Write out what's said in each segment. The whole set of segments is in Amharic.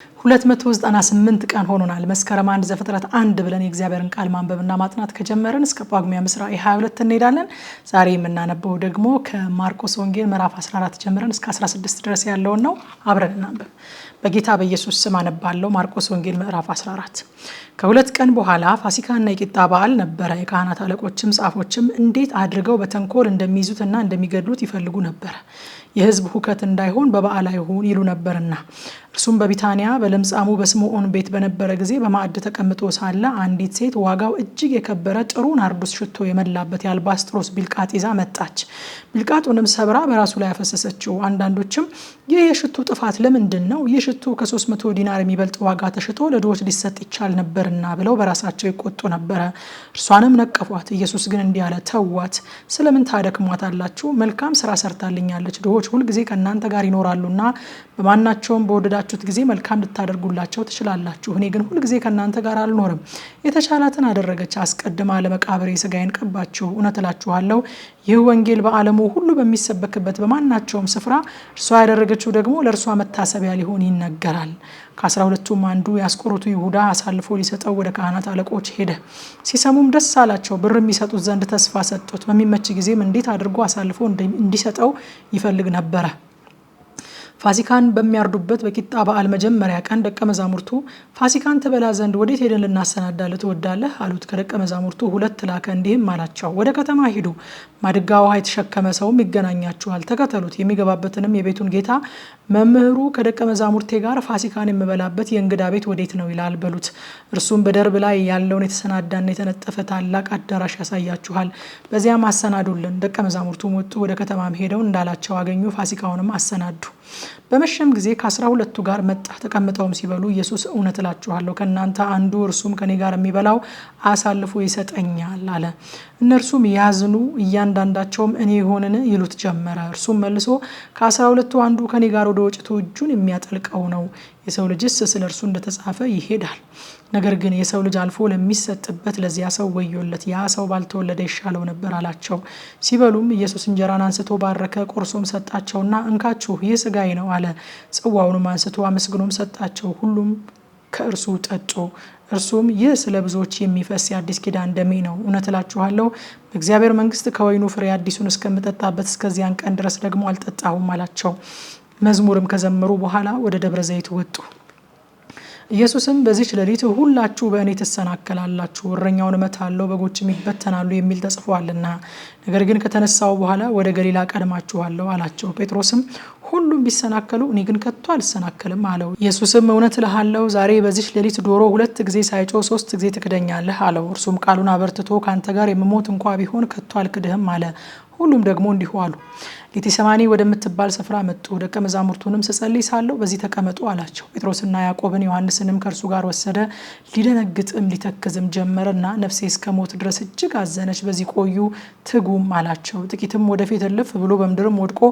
298 ቀን ሆኖናል። መስከረም 1 ዘፍጥረት 1 ብለን የእግዚአብሔርን ቃል ማንበብና ማጥናት ከጀመረን እስከ ጳጉሜ 22 እንሄዳለን። ዛሬ የምናነበው ደግሞ ከማርቆስ ወንጌል ምዕራፍ 14 ጀምረን እስከ 16 ድረስ ያለውን ነው። አብረን እናንብብ። በጌታ በኢየሱስ ስም አነባለሁ። ማርቆስ ወንጌል ምዕራፍ 14። ከሁለት ቀን በኋላ ፋሲካና የቂጣ በዓል ነበረ። የካህናት አለቆችም ጻፎችም እንዴት አድርገው በተንኮል እንደሚይዙትና እንደሚገድሉት ይፈልጉ ነበር፣ የሕዝብ ሁከት እንዳይሆን በበዓል አይሁን ይሉ ነበርና። እርሱም በቢታንያ በለምጻሙ በስምዖን ቤት በነበረ ጊዜ በማዕድ ተቀምጦ ሳለ አንዲት ሴት ዋጋው እጅግ የከበረ ጥሩ ናርዶስ ሽቶ የመላበት የአልባስጥሮስ ቢልቃጥ ይዛ መጣች። ቢልቃጡንም ሰብራ በራሱ ላይ ያፈሰሰችው። አንዳንዶችም ይህ የሽቱ ጥፋት ለምንድን ነው? ይህ ሽቱ ከ300 ዲናር የሚበልጥ ዋጋ ተሽጦ ለድሆች ሊሰጥ ይቻል ነበርና ብለው በራሳቸው ይቆጡ ነበረ። እርሷንም ነቀፏት። ኢየሱስ ግን እንዲህ አለ፣ ተዋት፣ ስለምን ታደክሟታላችሁ? መልካም ስራ ሰርታልኛለች። ድሆች ሁልጊዜ ከእናንተ ጋር ይኖራሉና በማናቸውም በወደዳችሁት ጊዜ መልካም ልታደርጉላቸው ትችላላችሁ። እኔ ግን ሁልጊዜ ከእናንተ ጋር አልኖርም። የተቻላትን አደረገች። አስቀድማ ለመቃብሬ ሥጋዬን ቀባችሁ። እውነት እላችኋለሁ ይህ ወንጌል በዓለሙ ሁሉ በሚሰበክበት በማናቸውም ስፍራ እርሷ ያደረገችው ደግሞ ለእርሷ መታሰቢያ ሊሆን ይነገራል። ከ12ቱም አንዱ የአስቆሮቱ ይሁዳ አሳልፎ ሊሰጠው ወደ ካህናት አለቆች ሄደ። ሲሰሙም ደስ አላቸው። ብር የሚሰጡት ዘንድ ተስፋ ሰጡት። በሚመች ጊዜም እንዴት አድርጎ አሳልፎ እንዲሰጠው ይፈልግ ነበረ። ፋሲካን በሚያርዱበት በቂጣ በዓል መጀመሪያ ቀን ደቀ መዛሙርቱ ፋሲካን ትበላ ዘንድ ወዴት ሄደን ልናሰናዳልህ ትወዳለህ? አሉት። ከደቀ መዛሙርቱ 2 ላከ፣ እንዲህም አላቸው፣ ወደ ከተማ ሂዱ፣ ማድጋ ውሃ የተሸከመ ሰውም ይገናኛችኋል፣ ተከተሉት። የሚገባበትንም የቤቱን ጌታ መምህሩ ከደቀ መዛሙርቴ ጋር ፋሲካን የምበላበት የእንግዳ ቤት ወዴት ነው ይላል በሉት። እርሱም በደርብ ላይ ያለውን የተሰናዳና የተነጠፈ ታላቅ አዳራሽ ያሳያችኋል፣ በዚያም አሰናዱልን። ደቀ መዛሙርቱም ወጡ፣ ወደ ከተማም ሄደው እንዳላቸው አገኙ። ፋሲካውንም አሰናዱ። በመሸም ጊዜ ከ12ቱ ጋር መጣ። ተቀምጠውም ሲበሉ ኢየሱስ እውነት እላችኋለሁ ከእናንተ አንዱ እርሱም ከኔ ጋር የሚበላው አሳልፎ ይሰጠኛል አለ። እነርሱም ያዝኑ፣ እያንዳንዳቸውም እኔ ይሆንን ይሉት ጀመረ። እርሱም መልሶ ከ12ቱ አንዱ ከኔ ጋር ወደ ወጭቱ እጁን የሚያጠልቀው ነው። የሰው ልጅስ ስለ እርሱ እንደተጻፈ ይሄዳል። ነገር ግን የሰው ልጅ አልፎ ለሚሰጥበት ለዚያ ሰው ወዮለት፣ ያ ሰው ባልተወለደ ይሻለው ነበር አላቸው። ሲበሉም ኢየሱስ እንጀራን አንስቶ ባረከ፣ ቆርሶም ሰጣቸውና እንካችሁ ይህ ሥጋዬ ነው አለ። ጽዋውንም አንስቶ አመስግኖም ሰጣቸው። ሁሉም ከእርሱ ጠጡ። እርሱም ይህ ስለ ብዙዎች የሚፈስ የአዲስ ኪዳን ደሜ ነው። እውነት እላችኋለሁ በእግዚአብሔር መንግሥት ከወይኑ ፍሬ አዲሱን እስከምጠጣበት እስከዚያን ቀን ድረስ ደግሞ አልጠጣሁም አላቸው። መዝሙርም ከዘመሩ በኋላ ወደ ደብረ ዘይት ወጡ። ኢየሱስም በዚች ሌሊት ሁላችሁ በእኔ ትሰናከላላችሁ፣ እረኛውን እመታለሁ፣ በጎችም ይበተናሉ የሚል ተጽፏልና፣ ነገር ግን ከተነሳው በኋላ ወደ ገሊላ ቀድማችኋለሁ አላቸው። ጴጥሮስም ሁሉም ቢሰናከሉ እኔ ግን ከቶ አልሰናከልም አለው። ኢየሱስም እውነት እልሃለሁ ዛሬ በዚች ሌሊት ዶሮ 2 ጊዜ ሳይጮህ 3 ጊዜ ትክደኛለህ አለው። እርሱም ቃሉን አበርትቶ ከአንተ ጋር የምሞት እንኳ ቢሆን ከቶ አልክድህም አለ። ሁሉም ደግሞ እንዲሁ አሉ። ጌቴሰማኒ ወደምትባል ስፍራ መጡ። ደቀ መዛሙርቱንም ስጸልይ ሳለሁ በዚህ ተቀመጡ አላቸው። ጴጥሮስና ያዕቆብን ዮሐንስንም ከእርሱ ጋር ወሰደ። ሊደነግጥም ሊተክዝም ጀመረና ነፍሴ እስከ ሞት ድረስ እጅግ አዘነች፣ በዚህ ቆዩ ትጉም አላቸው። ጥቂትም ወደፊት እልፍ ብሎ በምድርም ወድቆ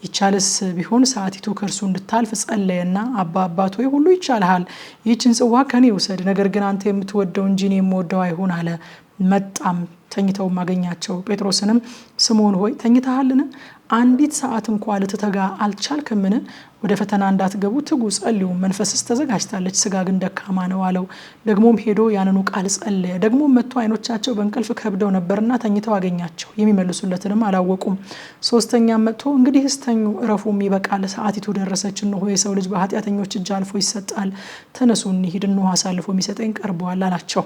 ይቻልስ ቢሆን ሰዓቲቱ ከእርሱ እንድታልፍ ጸለየና አባት ሆይ ሁሉ ይቻልሃል፣ ይህችን ጽዋ ከኔ ውሰድ፣ ነገር ግን አንተ የምትወደው እንጂ እኔ የምወደው አይሁን አለ። መጣም፣ ተኝተውም አገኛቸው። ጴጥሮስንም ስምዖን ሆይ ተኝተሃልን? አንዲት ሰዓት እንኳ ልትተጋ አልቻልክምን? ወደ ፈተና እንዳትገቡ ትጉ፣ ጸልዩ። መንፈስስ ተዘጋጅታለች፣ ስጋ ግን ደካማ ነው አለው። ደግሞም ሄዶ ያንኑ ቃል ጸለየ። ደግሞም መጥቶ ዓይኖቻቸው በእንቅልፍ ከብደው ነበርና ተኝተው አገኛቸው፣ የሚመልሱለትንም አላወቁም። ሶስተኛም መጥቶ እንግዲህስ ተኙ፣ እረፉም፣ ይበቃል፣ ሰዓቲቱ ደረሰች፣ እነሆ የሰው ልጅ በኃጢአተኞች እጅ አልፎ ይሰጣል፣ ተነሱ እንሂድ፣ እነሆ አሳልፎ የሚሰጠኝ ቀርቧል አላቸው።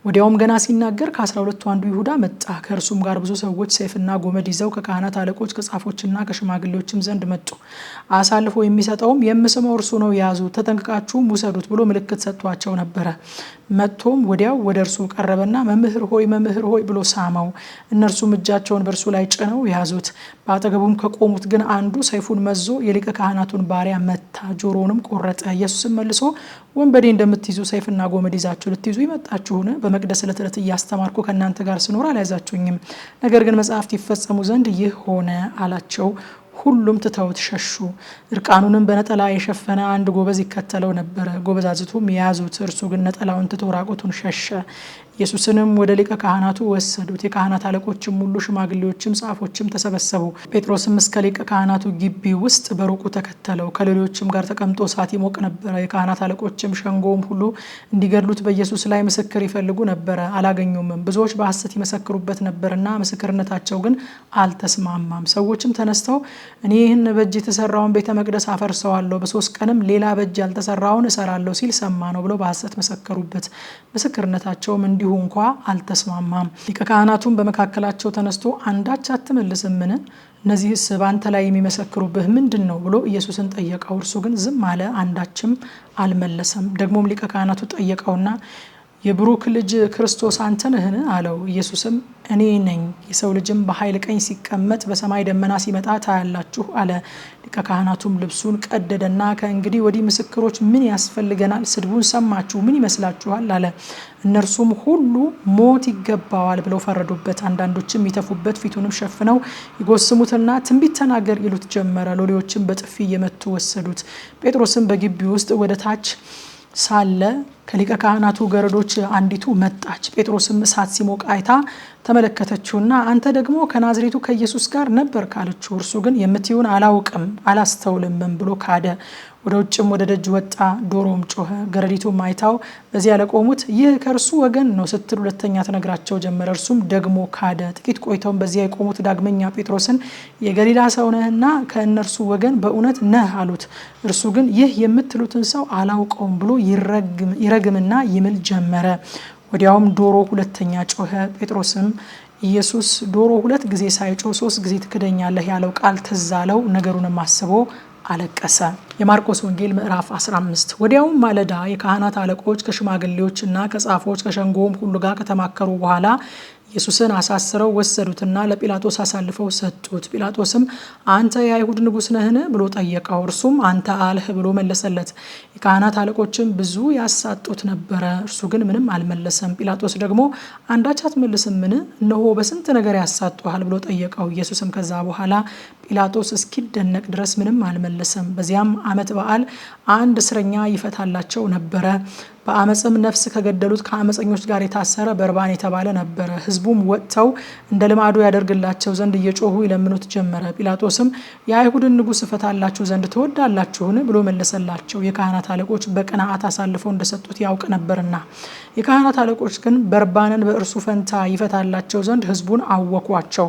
ወዲያውም ገና ሲናገር ከ12ቱ አንዱ ይሁዳ መጣ። ከእርሱም ጋር ብዙ ሰዎች ሰይፍና ጎመድ ይዘው ከካህናት አለቆች ከጻፎችና ከሽማግሌዎችም ዘንድ መጡ። አሳልፎ የሚሰጠውም የምስመው እርሱ ነው፣ ያዙ፣ ተጠንቅቃችሁም ውሰዱት ብሎ ምልክት ሰጥቷቸው ነበረ። መጥቶም ወዲያው ወደ እርሱ ቀረበና መምህር ሆይ ብሎ ሳመው። እነርሱም እጃቸውን በእርሱ ላይ ጭነው ያዙት። በአጠገቡም ከቆሙት ግን አንዱ ሰይፉን መዞ የሊቀ ካህናቱን ባሪያ መታ፣ ጆሮውንም ቆረጠ። ኢየሱስም መልሶ ወንበዴ እንደምትይዙ ሰይፍና ጎመድ ይዛችሁ ልትይዙ ይመጣችሁን? በመቅደስ ዕለት ዕለት እያስተማርኩ ከእናንተ ጋር ስኖር አልያዛችሁኝም። ነገር ግን መጽሐፍት ይፈጸሙ ዘንድ ይህ ሆነ አላቸው። ሁሉም ትተውት ሸሹ። እርቃኑንም በነጠላ የሸፈነ አንድ ጎበዝ ይከተለው ነበረ። ጎበዛዝቱም ያዙት። እርሱ ግን ነጠላውን ትቶ ራቁቱን ሸሸ። ኢየሱስንም ወደ ሊቀ ካህናቱ ወሰዱት። የካህናት አለቆችም ሁሉ ሽማግሌዎችም ጻፎችም ተሰበሰቡ። ጴጥሮስም እስከ ሊቀ ካህናቱ ግቢ ውስጥ በሩቁ ተከተለው። ከሌሎችም ጋር ተቀምጦ እሳት ይሞቅ ነበረ። የካህናት አለቆችም ሸንጎም ሁሉ እንዲገድሉት በኢየሱስ ላይ ምስክር ይፈልጉ ነበረ፣ አላገኙምም። ብዙዎች በሐሰት ይመሰክሩበት ነበርና ምስክርነታቸው ግን አልተስማማም። ሰዎችም ተነስተው እኔ ይህን በእጅ የተሰራውን ቤተ መቅደስ አፈርሰዋለሁ፣ በ3 ቀንም ሌላ በእጅ ያልተሰራውን እሰራለሁ ሲል ሰማ ነው ብለው በሐሰት መሰከሩበት። ምስክርነታቸውም እንዲሁ እንኳ አልተስማማም። ሊቀ ካህናቱም በመካከላቸው ተነስቶ አንዳች አትመልስምን? እነዚህስ በአንተ ላይ የሚመሰክሩብህ ምንድን ነው ብሎ ኢየሱስን ጠየቀው። እርሱ ግን ዝም አለ፣ አንዳችም አልመለሰም። ደግሞም ሊቀ ካህናቱ ጠየቀውና የብሩክ ልጅ ክርስቶስ አንተ ነህን? አለው። ኢየሱስም እኔ ነኝ፣ የሰው ልጅም በኃይል ቀኝ ሲቀመጥ በሰማይ ደመና ሲመጣ ታያላችሁ አለ። ሊቀ ካህናቱም ልብሱን ቀደደና ከእንግዲህ ወዲህ ምስክሮች ምን ያስፈልገናል? ስድቡን ሰማችሁ፣ ምን ይመስላችኋል? አለ። እነርሱም ሁሉ ሞት ይገባዋል ብለው ፈረዱበት። አንዳንዶችም ይተፉበት፣ ፊቱንም ሸፍነው ይጎስሙትና ትንቢት ተናገር ይሉት ጀመረ። ሎሌዎችም በጥፊ እየመቱ ወሰዱት። ጴጥሮስም በግቢ ውስጥ ወደ ታች ሳለ ከሊቀ ካህናቱ ገረዶች አንዲቱ መጣች። ጴጥሮስም እሳት ሲሞቅ አይታ ተመለከተችውና አንተ ደግሞ ከናዝሬቱ ከኢየሱስ ጋር ነበር ካለችው። እርሱ ግን የምትይውን አላውቅም አላስተውልምም ብሎ ካደ። ወደ ውጭም ወደ ደጅ ወጣ፣ ዶሮም ጮኸ። ገረዲቱም አይታው በዚያ ለቆሙት ይህ ከእርሱ ወገን ነው ስትል ሁለተኛ ትነግራቸው ጀመረ። እርሱም ደግሞ ካደ። ጥቂት ቆይተውም በዚያ የቆሙት ዳግመኛ ጴጥሮስን የገሊላ ሰው ነህና ከእነርሱ ወገን በእውነት ነህ አሉት። እርሱ ግን ይህ የምትሉትን ሰው አላውቀውም ብሎ ይረግምና ይምል ጀመረ። ወዲያውም ዶሮ ሁለተኛ ጮኸ። ጴጥሮስም ኢየሱስ ዶሮ 2 ጊዜ ሳይጮህ 3 ጊዜ ትክደኛለህ ያለው ቃል ትዝ አለው። ነገሩንም አስቦ አለቀሰ። የማርቆስ ወንጌል ምዕራፍ 15። ወዲያውም ማለዳ የካህናት አለቆች ከሽማግሌዎችና ከጻፎች ከሸንጎም ሁሉ ጋር ከተማከሩ በኋላ ኢየሱስን አሳስረው ወሰዱትና ለጲላጦስ አሳልፈው ሰጡት። ጲላጦስም አንተ የአይሁድ ንጉሥ ነህን ብሎ ጠየቀው። እርሱም አንተ አልህ ብሎ መለሰለት። የካህናት አለቆችም ብዙ ያሳጡት ነበረ፣ እርሱ ግን ምንም አልመለሰም። ጲላጦስ ደግሞ አንዳች አትመልስምን? እነሆ በስንት ነገር ያሳጡሃል ብሎ ጠየቀው። ኢየሱስም ከዛ በኋላ ጲላጦስ እስኪደነቅ ድረስ ምንም አልመለሰም። በዚያም ዓመት በዓል አንድ እስረኛ ይፈታላቸው ነበረ። በአመፅም ነፍስ ከገደሉት ከአመፀኞች ጋር የታሰረ በርባን የተባለ ነበረ። ሕዝቡም ወጥተው እንደ ልማዱ ያደርግላቸው ዘንድ እየጮሁ ይለምኑት ጀመረ። ጲላጦስም የአይሁድን ንጉሥ እፈታላችሁ ዘንድ ትወዳላችሁን ብሎ መለሰላቸው። የካህናት አለቆች በቅንዓት አሳልፈው እንደሰጡት ያውቅ ነበርና። የካህናት አለቆች ግን በርባንን በእርሱ ፈንታ ይፈታላቸው ዘንድ ሕዝቡን አወኳቸው።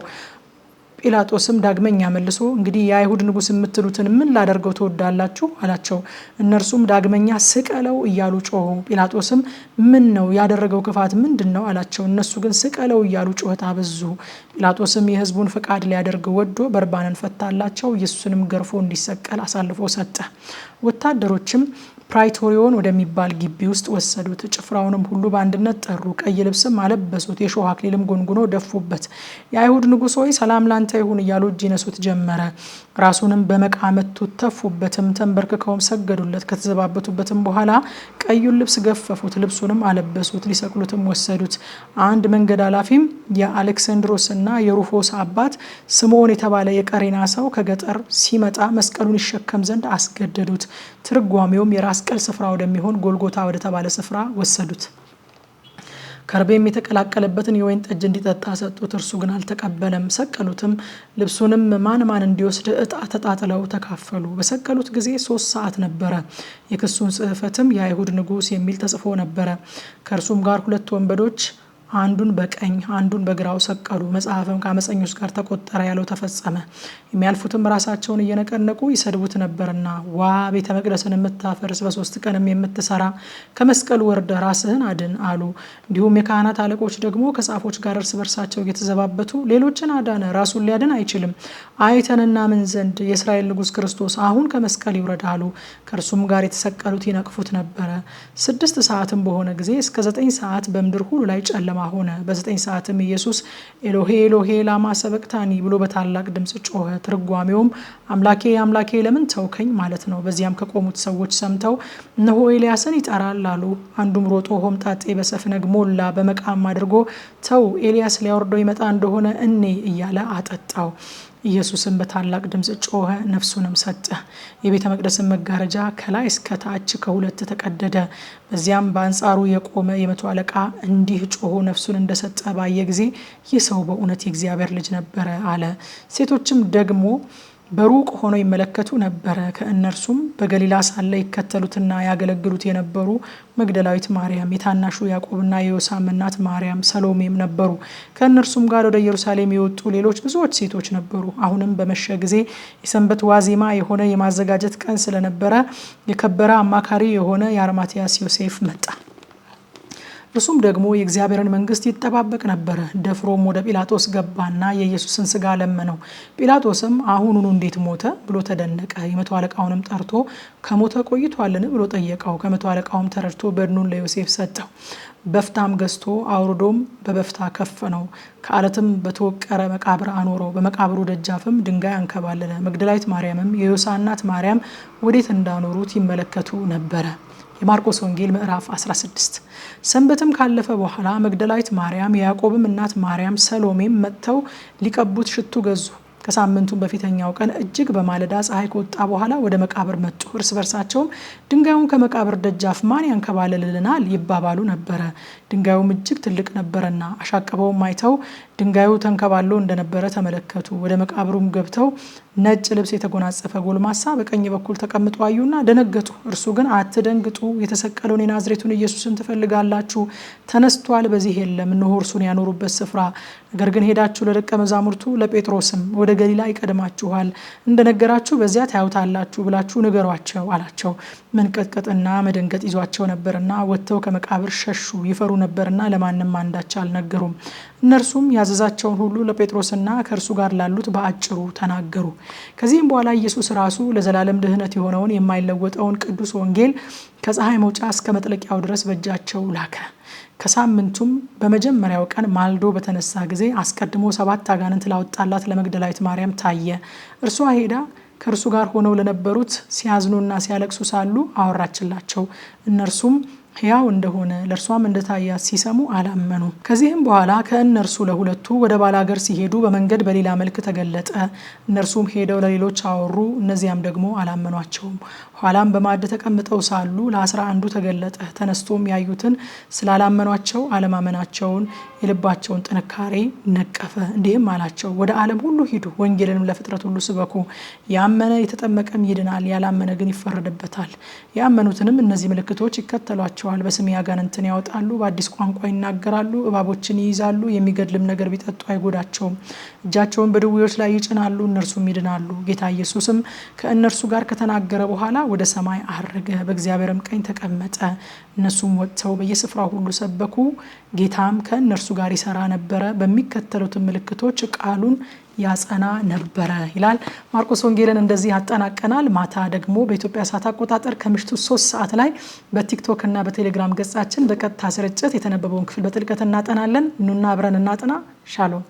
ጲላጦስም ዳግመኛ መልሶ እንግዲህ የአይሁድ ንጉሥ የምትሉትን ምን ላደርገው ትወዳላችሁ አላቸው። እነርሱም ዳግመኛ ስቀለው እያሉ ጮሁ። ጲላጦስም ምን ነው ያደረገው ክፋት ምንድን ነው አላቸው። እነሱ ግን ስቀለው እያሉ ጩኸት አበዙ። ጲላጦስም የሕዝቡን ፈቃድ ሊያደርግ ወዶ በርባንን ፈታላቸው። ኢየሱስንም ገርፎ እንዲሰቀል አሳልፎ ሰጠ። ወታደሮችም ፕራይቶሪዮን ወደሚባል ግቢ ውስጥ ወሰዱት። ጭፍራውንም ሁሉ በአንድነት ጠሩ። ቀይ ልብስም አለበሱት። የሾህ አክሊልም ጎንጉኖ ደፉበት። የአይሁድ ንጉሥ ሆይ ሰላም ላንተ ይሁን እያሉ እጅ ይነሱት ጀመረ። ራሱንም በመቃ መቱት፣ ተፉበትም፣ ተንበርክከውም ሰገዱለት። ከተዘባበቱበትም በኋላ ቀዩን ልብስ ገፈፉት፣ ልብሱንም አለበሱት፣ ሊሰቅሉትም ወሰዱት። አንድ መንገድ አላፊም የአሌክሳንድሮስና የሩፎስ አባት ስምዖን የተባለ የቀሬና ሰው ከገጠር ሲመጣ መስቀሉን ይሸከም ዘንድ አስገደዱት። ትርጓሜውም የራስ ቅል ስፍራ ወደሚሆን ጎልጎታ ወደ ተባለ ስፍራ ወሰዱት። ከርቤም የተቀላቀለበትን የወይን ጠጅ እንዲጠጣ ሰጡት። እርሱ ግን አልተቀበለም። ሰቀሉትም። ልብሱንም ማን ማን እንዲወስድ ዕጣ ተጣጥለው ተካፈሉ። በሰቀሉት ጊዜ 3 ሰዓት ነበረ። የክሱን ጽሕፈትም የአይሁድ ንጉሥ የሚል ተጽፎ ነበረ። ከእርሱም ጋር 2 ወንበዶች አንዱን በቀኝ አንዱን በግራው ሰቀሉ። መጽሐፍም ከአመፀኞች ጋር ተቆጠረ ያለው ተፈጸመ። የሚያልፉትም ራሳቸውን እየነቀነቁ ይሰድቡት ነበርና ዋ ቤተ መቅደስን የምታፈርስ በ3 ቀንም የምትሰራ ከመስቀሉ ወርደ ራስህን አድን አሉ። እንዲሁም የካህናት አለቆች ደግሞ ከጻፎች ጋር እርስ በርሳቸው እየተዘባበቱ ሌሎችን አዳነ፣ ራሱን ሊያድን አይችልም፣ አይተንና ምን ዘንድ የእስራኤል ንጉሥ ክርስቶስ አሁን ከመስቀል ይውረድ አሉ። ከእርሱም ጋር የተሰቀሉት ይነቅፉት ነበረ። 6 ሰዓትም በሆነ ጊዜ እስከ 9 ሰዓት በምድር ሁሉ ላይ ጨለማ ሆነ። በ9 ሰዓትም ኢየሱስ ኤሎሄ ኤሎሄ ላማ ሰበቅታኒ ብሎ በታላቅ ድምፅ ጮኸ። ትርጓሜውም አምላኬ አምላኬ ለምን ተውከኝ ማለት ነው። በዚያም ከቆሙት ሰዎች ሰምተው እነሆ ኤልያስን ይጠራል አሉ። አንዱም ሮጦ ሆምጣጤ በሰፍነግ ሞላ፣ በመቃም አድርጎ ተው ኤልያስ ሊያወርደው ይመጣ እንደሆነ እኔ እያለ አጠጣው። ኢየሱስም በታላቅ ድምጽ ጮኸ፣ ነፍሱንም ሰጠ። የቤተ መቅደስን መጋረጃ ከላይ እስከ ታች ከሁለት ተቀደደ። በዚያም በአንጻሩ የቆመ የመቶ አለቃ እንዲህ ጮሆ ነፍሱን እንደሰጠ ባየ ጊዜ ይህ ሰው በእውነት የእግዚአብሔር ልጅ ነበረ አለ። ሴቶችም ደግሞ በሩቅ ሆነው ይመለከቱ ነበረ። ከእነርሱም በገሊላ ሳለ ይከተሉትና ያገለግሉት የነበሩ መግደላዊት ማርያም፣ የታናሹ ያዕቆብና የዮሳም እናት ማርያም፣ ሰሎሜም ነበሩ። ከእነርሱም ጋር ወደ ኢየሩሳሌም የወጡ ሌሎች ብዙዎች ሴቶች ነበሩ። አሁንም በመሸ ጊዜ የሰንበት ዋዜማ የሆነ የማዘጋጀት ቀን ስለነበረ የከበረ አማካሪ የሆነ የአርማትያስ ዮሴፍ መጣ። እርሱም ደግሞ የእግዚአብሔርን መንግስት ይጠባበቅ ነበረ። ደፍሮም ወደ ጲላጦስ ገባና የኢየሱስን ስጋ ለመነው። ጲላጦስም አሁኑኑ እንዴት ሞተ ብሎ ተደነቀ። የመቶ አለቃውንም ጠርቶ ከሞተ ቆይቷልን ብሎ ጠየቀው። ከመቶ አለቃውም ተረድቶ በድኑን ለዮሴፍ ሰጠው። በፍታም ገዝቶ አውርዶም በበፍታ ከፈነው። ከአለትም በተወቀረ መቃብር አኖረው። በመቃብሩ ደጃፍም ድንጋይ አንከባለለ። መግደላዊት ማርያምም የዮሳ እናት ማርያም ወዴት እንዳኖሩት ይመለከቱ ነበረ። የማርቆስ ወንጌል ምዕራፍ 16። ሰንበትም ካለፈ በኋላ መግደላዊት ማርያም፣ የያዕቆብም እናት ማርያም፣ ሰሎሜም መጥተው ሊቀቡት ሽቱ ገዙ። ከሳምንቱም በፊተኛው ቀን እጅግ በማለዳ ፀሐይ ከወጣ በኋላ ወደ መቃብር መጡ። እርስ በርሳቸውም ድንጋዩን ከመቃብር ደጃፍ ማን ያንከባልልናል ይባባሉ ነበረ። ድንጋዩም እጅግ ትልቅ ነበረና አሻቅበውም አይተው ድንጋዩ ተንከባሎ እንደነበረ ተመለከቱ። ወደ መቃብሩም ገብተው ነጭ ልብስ የተጎናጸፈ ጎልማሳ በቀኝ በኩል ተቀምጦ አዩና ደነገጡ። እርሱ ግን አትደንግጡ፣ የተሰቀለውን የናዝሬቱን ኢየሱስን ትፈልጋላችሁ፣ ተነስቷል፣ በዚህ የለም፣ እነሆ እርሱን ያኖሩበት ስፍራ። ነገር ግን ሄዳችሁ ለደቀ መዛሙርቱ ለጴጥሮስም ወደ ገሊላ ይቀድማችኋል፣ እንደነገራችሁ በዚያ ታዩታላችሁ ብላችሁ ንገሯቸው አላቸው። መንቀጥቀጥና መደንገጥ ይዟቸው ነበርና ወጥተው ከመቃብር ሸሹ። ይፈሩ ነበርና ለማንም አንዳች አልነገሩም። እነርሱም ያዘዛቸውን ሁሉ ለጴጥሮስና ከእርሱ ጋር ላሉት በአጭሩ ተናገሩ። ከዚህም በኋላ ኢየሱስ ራሱ ለዘላለም ድህነት የሆነውን የማይለወጠውን ቅዱስ ወንጌል ከፀሐይ መውጫ እስከ መጥለቂያው ድረስ በእጃቸው ላከ። ከሳምንቱም በመጀመሪያው ቀን ማልዶ በተነሳ ጊዜ አስቀድሞ 7 አጋንንት ላወጣላት ለመግደላዊት ማርያም ታየ። እርሷ ሄዳ ከእርሱ ጋር ሆነው ለነበሩት ሲያዝኑና ሲያለቅሱ ሳሉ አወራችላቸው። እነርሱም ሕያው እንደሆነ ለእርሷም እንደታያት ሲሰሙ አላመኑ። ከዚህም በኋላ ከእነርሱ ለሁለቱ ወደ ባላገር ሲሄዱ በመንገድ በሌላ መልክ ተገለጠ። እነርሱም ሄደው ለሌሎች አወሩ፣ እነዚያም ደግሞ አላመኗቸውም። ኋላም በማዕድ ተቀምጠው ሳሉ ለ11 ተገለጠ። ተነስቶም ያዩትን ስላላመኗቸው አለማመናቸውን የልባቸውን ጥንካሬ ነቀፈ። እንዲህም አላቸው፣ ወደ ዓለም ሁሉ ሂዱ፣ ወንጌልንም ለፍጥረት ሁሉ ስበኩ። ያመነ የተጠመቀም ይድናል፣ ያላመነ ግን ይፈረድበታል። ያመኑትንም እነዚህ ምልክቶች ይከተሏቸዋል። በስሜ አጋንንትን ያወጣሉ፣ በአዲስ ቋንቋ ይናገራሉ፣ እባቦችን ይይዛሉ፣ የሚገድልም ነገር ቢጠጡ አይጎዳቸውም። እጃቸውን በድውዮች ላይ ይጭናሉ፣ እነርሱም ይድናሉ። ጌታ ኢየሱስም ከእነርሱ ጋር ከተናገረ በኋላ ወደ ሰማይ አረገ፣ በእግዚአብሔርም ቀኝ ተቀመጠ። እነሱም ወጥተው በየስፍራው ሁሉ ሰበኩ። ጌታም ከእነርሱ ጋር ይሰራ ነበረ፣ በሚከተሉት ምልክቶች ቃሉን ያጸና ነበረ ይላል። ማርቆስ ወንጌልን እንደዚህ አጠናቀናል። ማታ ደግሞ በኢትዮጵያ ሰዓት አቆጣጠር ከምሽቱ 3 ሰዓት ላይ በቲክቶክ እና በቴሌግራም ገጻችን በቀጥታ ስርጭት የተነበበውን ክፍል በጥልቀት እናጠናለን። ኑና አብረን እናጥና። ሻሎም